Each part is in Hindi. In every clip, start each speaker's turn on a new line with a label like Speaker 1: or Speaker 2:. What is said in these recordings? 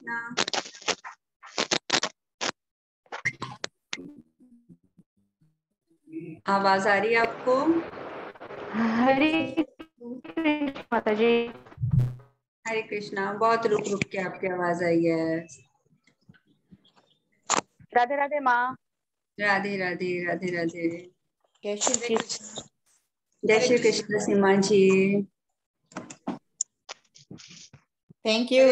Speaker 1: कृष्णा। आवाज आ रही है आपको?
Speaker 2: हरे माता जी।
Speaker 1: हरे कृष्णा। बहुत रुक रुक के आपकी आवाज आई है।
Speaker 2: राधे राधे माँ।
Speaker 1: राधे राधे राधे राधे।
Speaker 2: जय श्री कृष्ण।
Speaker 1: जय श्री कृष्ण सीमा जी।
Speaker 3: Thank you.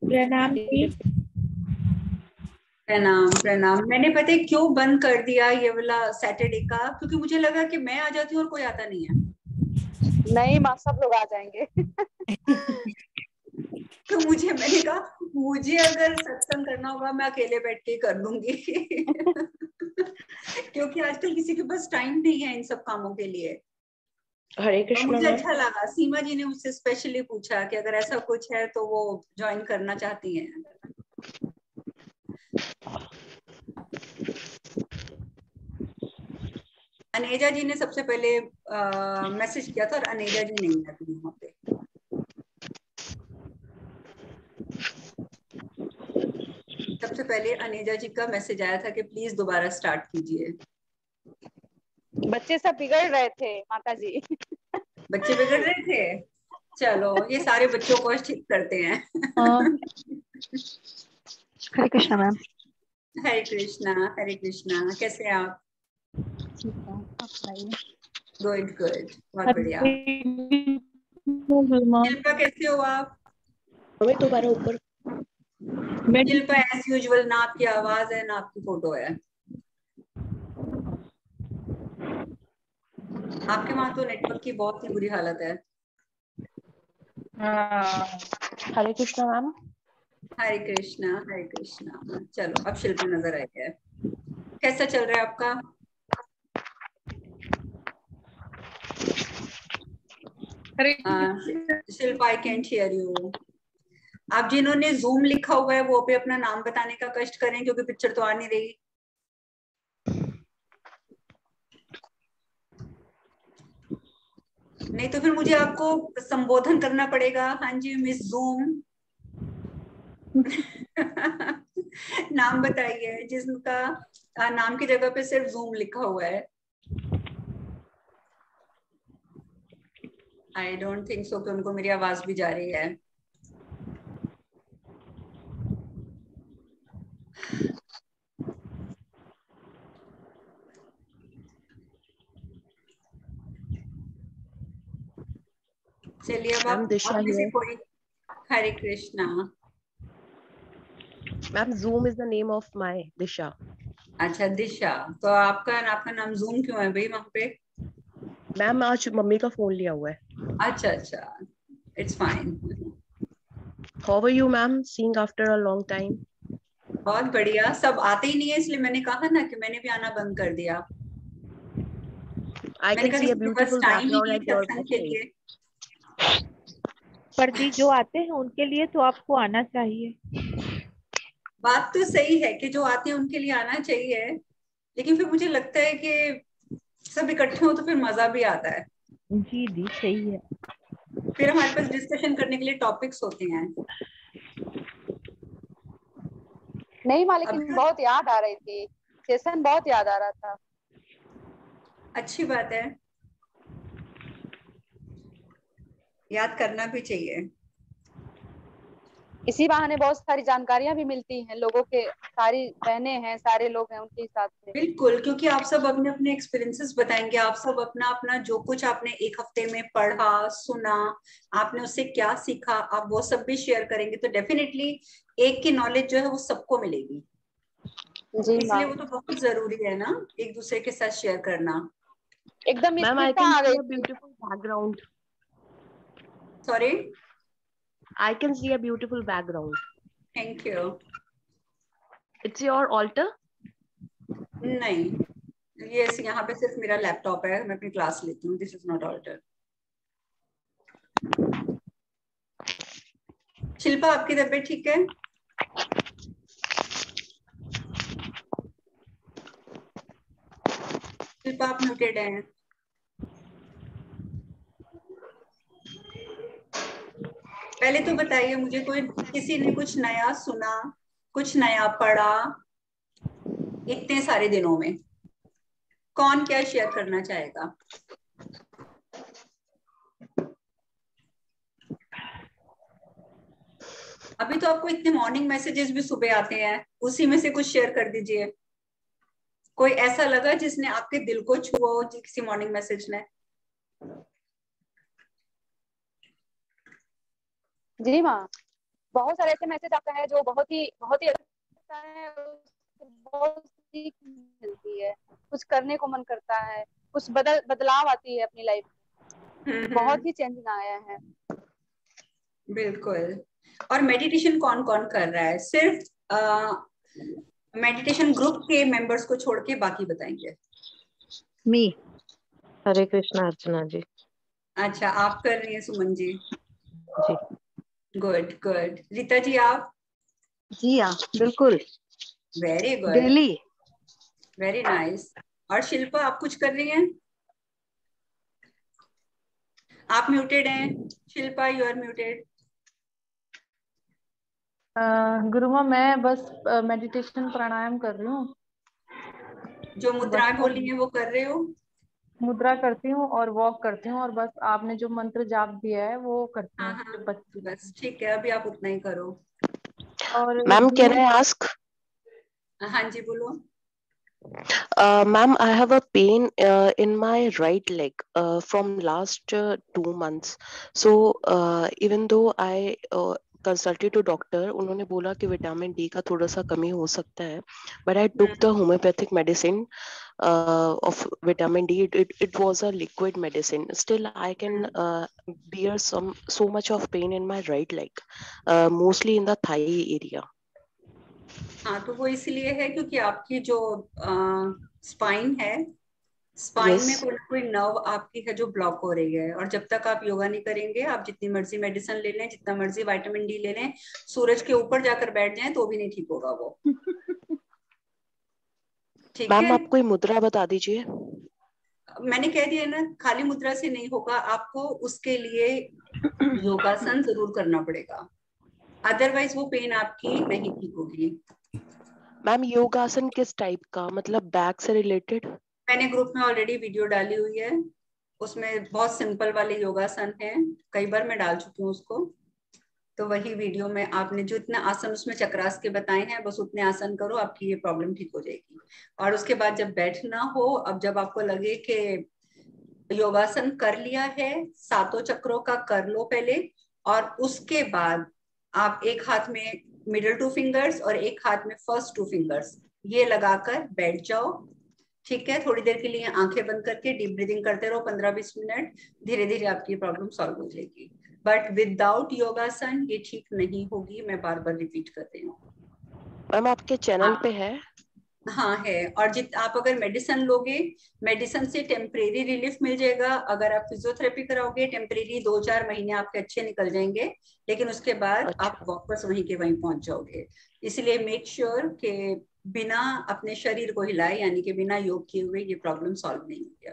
Speaker 2: प्रणाम।
Speaker 1: प्रणाम प्रणाम। मैंने पता है क्यों बंद कर दिया ये वाला सैटरडे का, क्योंकि मुझे लगा कि मैं आ जाती हूँ और कोई आता नहीं है।
Speaker 2: नहीं माँ, सब लोग आ जाएंगे।
Speaker 1: तो मैंने कहा मुझे अगर सत्संग करना होगा मैं अकेले बैठ के कर लूंगी। क्योंकि आजकल किसी के पास टाइम नहीं है इन सब कामों के लिए।
Speaker 2: हरे
Speaker 1: और
Speaker 2: कृष्ण।
Speaker 1: मुझे अच्छा लगा, सीमा जी ने मुझसे स्पेशली पूछा कि अगर ऐसा कुछ है तो वो ज्वाइन करना चाहती हैं। अनेजा जी ने सबसे पहले मैसेज किया था और अनेजा जी नहीं आती वहां पे। सबसे पहले अनेजा जी का मैसेज आया था कि प्लीज दोबारा स्टार्ट कीजिए।
Speaker 2: बच्चे सब बिगड़ रहे थे माता जी।
Speaker 1: बच्चे बिगड़ रहे थे। चलो ये सारे बच्चों को ठीक करते हैं।
Speaker 2: हरे कृष्ण मैम।
Speaker 1: हरे कृष्णा हरे कृष्णा। कैसे हैं आप? गुड गुड, बहुत बढ़िया। शिल्पा कैसे हो आप?
Speaker 2: दोबारा ऊपर।
Speaker 1: शिल्पा एज यूजुअल, ना आपकी आवाज है ना आपकी फोटो है। आपके वहां तो नेटवर्क की बहुत ही बुरी हालत है।
Speaker 2: हरे कृष्ण मैम।
Speaker 1: हरे कृष्णा हरे कृष्णा। चलो अब शिल्पा नजर आई है। कैसा चल रहा है आपका? Shilpa I can't here you. आप जिन्होंने जूम लिखा हुआ है वो पे अपना नाम बताने का कष्ट करें, क्योंकि पिक्चर तो आ नहीं रही। नहीं तो फिर मुझे आपको संबोधन करना पड़ेगा। हाँ जी मिस जूम। नाम बताइए जिसका नाम की जगह पे सिर्फ जूम लिखा हुआ है। आई डोंट थिंक सो कि उनको मेरी आवाज भी जा रही है। चलिए अब आप में से कोई। Hare Krishna.
Speaker 4: Ma'am Zoom is the name of my Disha.
Speaker 1: अच्छा दिशा, तो आपका नाम जूम क्यों है भाई वहां पे?
Speaker 4: मैम आज मम्मी का फोन लिया हुआ है।
Speaker 1: अच्छा अच्छा, it's fine.
Speaker 4: How are you ma'am? Seeing after a long time.
Speaker 1: बहुत बढ़िया। सब आते ही नहीं है इसलिए मैंने कहा ना कि मैंने भी आना बंद कर दिया।
Speaker 4: I
Speaker 1: मैंने
Speaker 4: can
Speaker 1: कहा
Speaker 4: see a
Speaker 1: किसी के पास
Speaker 4: beautiful
Speaker 1: टाइम ही
Speaker 4: background
Speaker 1: नहीं
Speaker 4: at
Speaker 1: है
Speaker 4: your
Speaker 1: सत्संग के
Speaker 4: birthday.
Speaker 1: लिए।
Speaker 5: पर दी जो आते हैं उनके लिए तो आपको आना चाहिए।
Speaker 1: बात तो सही है कि जो आते हैं उनके लिए आना चाहिए, लेकिन फिर मुझे लगता है कि सब इकट्ठे हो तो फिर मजा भी आता है।
Speaker 5: जी दी सही है।
Speaker 1: फिर हमारे पास डिस्कशन करने के लिए टॉपिक्स होते हैं।
Speaker 2: नहीं माँ, लेकिन बहुत याद आ रही थी, सेशन बहुत याद आ रहा था।
Speaker 1: अच्छी बात है, याद करना भी चाहिए।
Speaker 2: इसी बहाने बहुत सारी जानकारियां भी मिलती हैं लोगों के, सारी बहनें हैं, सारे लोग हैं उनके हिसाब से।
Speaker 1: बिल्कुल, क्योंकि आप सब अपने अपने एक्सपीरियंसेस बताएंगे। आप सब अपना अपना जो कुछ आपने एक हफ्ते में पढ़ा सुना, आपने उससे क्या सीखा, आप वो सब भी शेयर करेंगे तो डेफिनेटली एक की नॉलेज जो है वो सबको मिलेगी।
Speaker 2: जी
Speaker 1: इसलिए
Speaker 2: माँ,
Speaker 1: वो तो बहुत जरूरी है ना, एक दूसरे के साथ शेयर करना।
Speaker 2: एकदम
Speaker 4: मैम I
Speaker 2: स्थिरता
Speaker 4: can
Speaker 2: आ
Speaker 4: see
Speaker 2: गई
Speaker 4: a
Speaker 2: थी।
Speaker 4: beautiful background.
Speaker 1: Sorry.
Speaker 4: I can see a beautiful background.
Speaker 1: Thank you.
Speaker 4: It's your altar?
Speaker 1: नहीं, ये यहाँ पे सिर्फ मेरा लैपटॉप है, मैं अपनी क्लास लेती हूँ। This is not alter. Shilpa आपकी तबीयत ठीक है? शिल्पा आप म्यूटेड हैं। पहले तो बताइए मुझे, कोई किसी ने कुछ नया सुना, कुछ नया पढ़ा इतने सारे दिनों में? कौन क्या शेयर करना चाहेगा? अभी तो आपको इतने मॉर्निंग मैसेजेस भी सुबह आते हैं, उसी में से कुछ शेयर कर दीजिए। कोई ऐसा लगा जिसने आपके दिल को छुआ हो किसी मॉर्निंग मैसेज ने?
Speaker 2: जी माँ, बहुत सारे ऐसे मैसेज आता है जो बहुत ही अच्छा है, उससे बहुत सीख मिलती है, कुछ करने को मन करता है, कुछ बदलाव आती है अपनी लाइफ में, बहुत ही चेंजिंग आया है।
Speaker 1: बिल्कुल। और मेडिटेशन कौन कौन कर रहा है? सिर्फ मेडिटेशन ग्रुप के मेंबर्स को छोड़ के बाकी बताएंगे।
Speaker 3: मी।
Speaker 4: हरे कृष्णा अर्चना जी।
Speaker 1: अच्छा, आप कर रही हैं सुमन जी?
Speaker 4: जी।
Speaker 1: Good good. रीता जी आप?
Speaker 3: जी हाँ, बिल्कुल।
Speaker 1: Very good,
Speaker 3: daily.
Speaker 1: Very nice. और शिल्पा आप कुछ कर रही हैं? आप म्यूटेड हैं शिल्पा, यू आर म्यूटेड।
Speaker 6: गुरुमा मैं बस मेडिटेशन प्राणायाम कर रही हूँ।
Speaker 1: जो मुद्राएं बोली हैं वो कर रहे हो?
Speaker 6: मुद्रा करती हूँ और वॉक करती हूँ, और बस आपने जो मंत्र जाप दिया है वो करती
Speaker 1: हाँ
Speaker 6: हूँ
Speaker 1: हाँ,
Speaker 6: 25।
Speaker 1: बस ठीक है, अभी आप उतना ही करो।
Speaker 6: और
Speaker 4: मैम कैन आई आस्क?
Speaker 1: हाँ जी बोलो।
Speaker 4: Ma'am, I have a pain in my right leg from last 2 months. So even though I consulted to doctor, उन्होंने बोला कि विटामिन डी का थोड़ा सा कमी हो सकता है, but I took the homeopathic medicine of vitamin D. It was a liquid medicine. Still, I can bear so much of pain in my right leg, mostly in the thigh area.
Speaker 1: हाँ, तो वो इसलिए है क्योंकि आपकी जो स्पाइन है, स्पाइन में
Speaker 4: Yes.
Speaker 1: कोई ना कोई नर्व आपकी है जो ब्लॉक हो रही है। और जब तक आप योगा नहीं करेंगे, आप जितनी मर्जी मेडिसिन ले लें, जितना मर्जी विटामिन डी ले लें, सूरज के ऊपर जाकर बैठ जाएं तो भी नहीं ठीक होगा वो। ठीक है,
Speaker 4: मैम आप कोई मुद्रा बता दीजिए।
Speaker 1: मैंने कह दिया ना, खाली मुद्रा से नहीं होगा, आपको उसके लिए योगासन जरूर करना पड़ेगा, अदरवाइज वो पेन आपकी नहीं ठीक होगी।
Speaker 4: मैम योगासन किस टाइप का, मतलब बैक से रिलेटेड?
Speaker 1: मैंने ग्रुप में ऑलरेडी वीडियो डाली हुई है, उसमें बहुत सिंपल वाले योगासन हैं, कई बार मैं डाल चुकी हूँ उसको। तो वही वीडियो में आपने जो इतने आसन उसमें चक्रास के बताए हैं, बस उतने आसन करो, आपकी ये प्रॉब्लम ठीक हो जाएगी। और उसके बाद जब बैठना हो, अब जब आपको लगे कि योगासन कर लिया है, सातों चक्रों का कर लो पहले, और उसके बाद आप एक हाथ में मिडिल 2 फिंगर्स और एक हाथ में फर्स्ट 2 फिंगर्स ये लगाकर बैठ जाओ। ठीक है, थोड़ी देर के लिए आंखें बंद करके डीप ब्रीदिंग करते रहो 15-20 मिनट, धीरे धीरे आपकी प्रॉब्लम सॉल्व हो जाएगी। बट विदाउट योगासन ये ठीक नहीं होगी, मैं बार बार रिपीट कर रही हूँ।
Speaker 4: मैम आपके चैनल पे है?
Speaker 1: हाँ है। और आप अगर मेडिसिन लोगे, मेडिसिन से टेम्परेरी रिलीफ मिल जाएगा। अगर आप फिजियोथेरेपी कराओगे, टेम्परेरी 2-4 महीने आपके अच्छे निकल जाएंगे, लेकिन उसके बाद
Speaker 4: अच्छा।
Speaker 1: आप वापस वहीं के वहीं पहुंच जाओगे। इसलिए मेक श्योर कि बिना अपने शरीर को हिलाए, यानी कि बिना योग किए हुए ये प्रॉब्लम सॉल्व नहीं होगी।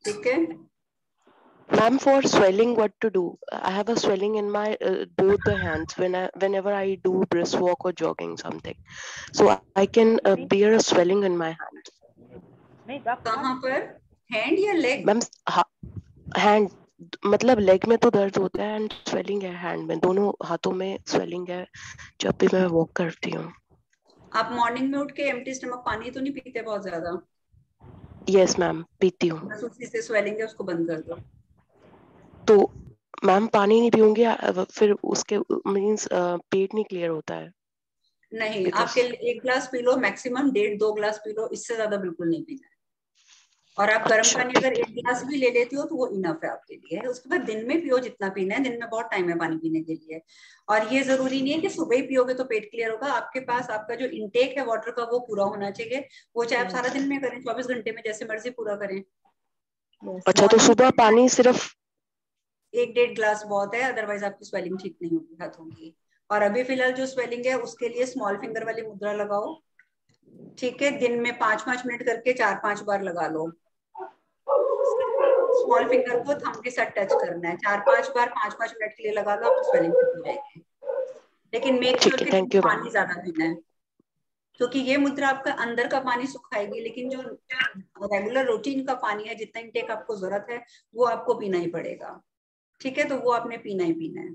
Speaker 1: ठीक है।
Speaker 4: Ma'am, for swelling, what to do? I have a swelling in my both the hands whenever I do brisk walk or jogging something. So I can bear a swelling in my hand.
Speaker 1: कहाँ पर? हैंड या लेग?
Speaker 4: मैम हैंड, मतलब लेग में तो दर्द होता है एंड स्वेलिंग है हैंड में, दोनों हाथों में स्वेलिंग है जब भी मैं वॉक करती हूँ।
Speaker 1: आप मॉर्निंग में उठ के एम्प्टी स्टमक पानी तो नहीं पीते बहुत ज्यादा?
Speaker 4: यस मैम, पीती हूँ।
Speaker 1: बस उसी से स्वेलिंग है, उसको बंद कर दो।
Speaker 4: तो मैम पानी नहीं पीऊंगी फिर उसके मींस पेट नहीं क्लियर होता है?
Speaker 1: नहीं,
Speaker 4: Because...
Speaker 1: आपके 1 गिलास पी लो, मैक्सिमम 1.5-2 गिलास पी लो, इससे ज्यादा बिल्कुल नहीं पीना है। और आप गर्म पानी अगर 1 गिलास भी ले लेती हो तो वो इनफ है आपके लिए। उसके बाद दिन में पियो जितना पीना है, दिन में बहुत टाइम है पानी पीने के लिए। और ये जरूरी नहीं है कि सुबह ही पियोगे तो पेट क्लियर होगा। आपके पास आपका जो इनटेक है वाटर का वो पूरा होना चाहिए, वो चाहे आप सारा दिन में करें, 24 घंटे में, जैसे मर्जी पूरा करें।
Speaker 4: अच्छा, तो सुबह पानी सिर्फ
Speaker 1: 1-1.5 गिलास बहुत है, अदरवाइज आपकी स्वेलिंग ठीक नहीं होगी हाथों की। और अभी फिलहाल जो स्वेलिंग है उसके लिए स्मॉल फिंगर वाली मुद्रा लगाओ, ठीक है, दिन में 5-5 मिनट करके 4-5 बार लगा लो। स्मॉल फिंगर को थंब के साथ टच करना है, 4-5 बार 5-5 मिनट के लिए लगा लो, आपकी स्वेलिंग ठीक हो जाएगी। लेकिन मेक श्योर कि
Speaker 4: थैंक यू मैम।
Speaker 1: पानी ज्यादा पीना है, क्योंकि ये मुद्रा आपका अंदर का पानी सुखाएगी, लेकिन जो रेगुलर रूटीन का पानी है, जितना इंटेक आपको जरूरत है वो आपको पीना ही पड़ेगा। ठीक है, तो वो आपने पीना ही पीना है,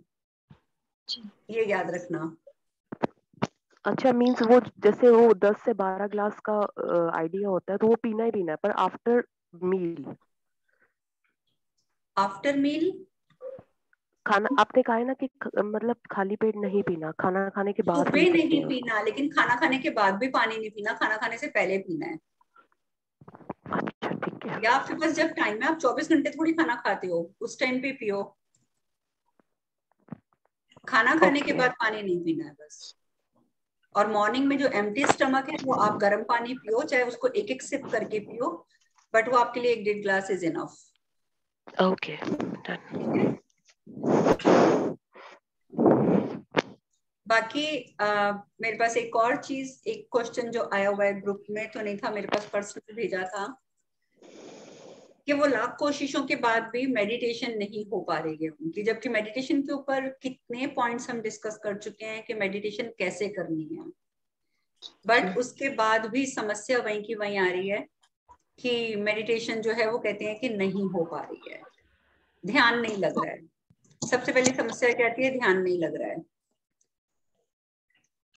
Speaker 1: ये याद रखना।
Speaker 4: अच्छा, मीन्स वो जैसे वो 10 से 12 ग्लास का आइडिया होता है, तो वो पीना ही पीना है, पर आफ्टर मील।
Speaker 1: आफ्टर मील
Speaker 4: खाना आपने कहा है ना कि मतलब खाली पेट नहीं पीना, खाना खाने के बाद पी
Speaker 1: सुबह
Speaker 4: सकते
Speaker 1: नहीं
Speaker 4: हैं।
Speaker 1: पीना, लेकिन खाना खाने के बाद भी पानी नहीं पीना, खाना खाने से पहले पीना है।
Speaker 4: अच्छा ठीक है।
Speaker 1: या आपके पास जब टाइम है, आप 24 घंटे थोड़ी खाना खाते हो, उस टाइम पे पियो। खाना खाने के बाद पानी नहीं पीना है बस। और मॉर्निंग में जो एम्प्टी स्टमक है वो आप गर्म पानी पियो, चाहे उसको एक एक सिप करके पियो, बट वो आपके लिए 1-1.5 glass is enough.
Speaker 4: Okay done.
Speaker 1: बाकी मेरे पास एक और चीज, एक क्वेश्चन जो आया हुआ है ग्रुप में, तो नहीं था मेरे पास, पर्सनल भेजा था कि वो लाख कोशिशों के बाद भी मेडिटेशन नहीं हो पा रही है उनकी, जबकि मेडिटेशन के ऊपर कितने पॉइंट्स हम डिस्कस कर चुके हैं कि मेडिटेशन कैसे करनी है, बट उसके बाद भी समस्या वहीं की वहीं आ रही है कि मेडिटेशन जो है वो कहते हैं कि नहीं हो पा रही है, ध्यान नहीं लग रहा है। सबसे पहली समस्या क्या आती है, ध्यान नहीं लग रहा है।